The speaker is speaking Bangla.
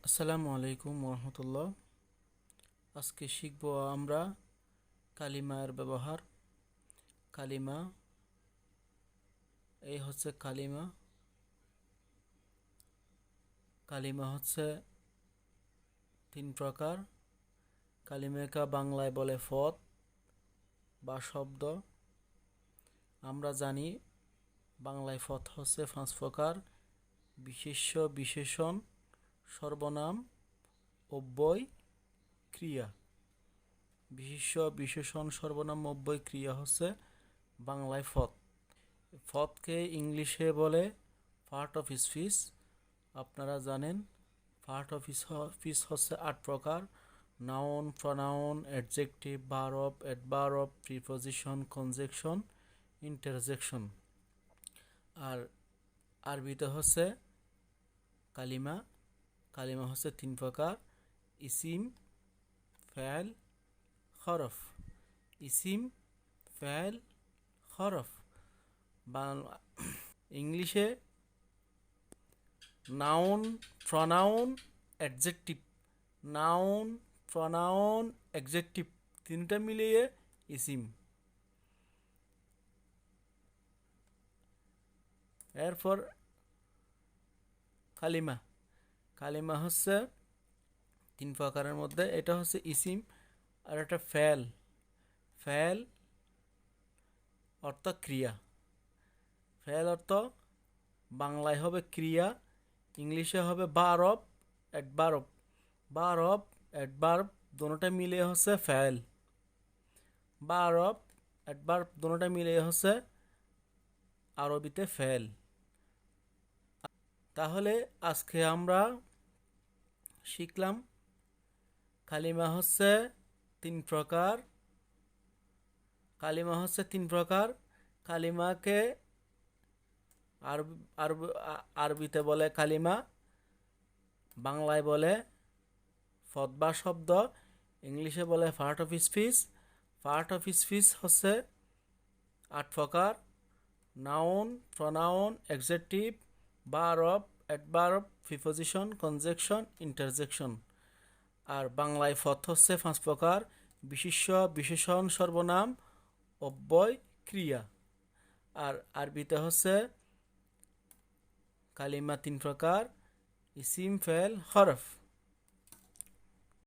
আসসালামু আলাইকুম রহমতুল্লাহ। আজকে শিখব আমরা কালিমার ব্যবহার। কালিমা, এই হচ্ছে কালিমা। কালিমা হচ্ছে তিন প্রকার। কালিমাকে বাংলায় বলে পদ বা শব্দ। আমরা জানি বাংলায় পদ হচ্ছে 5 প্রকার: বিশেষ্য, বিশেষণ, সর্বনাম, অব্যয়, ক্রিয়া। বিশেষ্য, বিশেষণ, সর্বনাম, অব্যয়, ক্রিয়া হচ্ছে বাংলায় পদ। পদকে ইংলিশে বলে পার্ট অফ স্পিচ। আপনারা জানেন পার্ট অফ স্পিচ হচ্ছে 8 প্রকার: noun, pronoun, adjective, verb, adverb, preposition, conjunction, interjection. আর আরবিতে হচ্ছে কালিমা। কালিমা হচ্ছে 3 প্রকার: ইসিম, ফাইল, হরফ। ইসিম, ফাইল, হরফ। ইংলিশে noun, pronoun, adjective. Noun, pronoun, adjective তিনটা মিলিয়ে ইসিম। এরপর কালিমা। কালিমা হচ্ছে 3 প্রকারের মধ্যে, এটা হচ্ছে ইসিম আর একটা ফেল। ফেল অর্থ ক্রিয়া। ফেল অর্থ বাংলায় হবে ক্রিয়া, ইংলিশে হবে ভার্ব, অ্যাডভার্ব। ভার্ব, অ্যাডভার্ব দুটোটা মিলে হচ্ছে ফেল। ভার্ব, অ্যাডভার্ব দুটোটা মিলে হচ্ছে আরবিতে ফেল। তাহলে আজকে আমরা শিখলাম কালিমা হচ্ছে 3 প্রকার। কালিমা হচ্ছে 3 প্রকার। কালিমাকে আরবিতে বলে কালিমা, বাংলায় বলে পদ বা শব্দ, ইংলিশে বলে part of speech. Part of speech হচ্ছে 8 প্রকার: noun, pronoun, adjective, verb, adverb, preposition, conjunction, interjection. আর বাংলায় পদ হচ্ছে 5 প্রকার: বিশেষ্য, বিশেষণ, সর্বনাম, অব্যয়, ক্রিয়া। আর আরবিতে হচ্ছে কালিমা 3 প্রকার: ইসিম, ফেল, হরফ।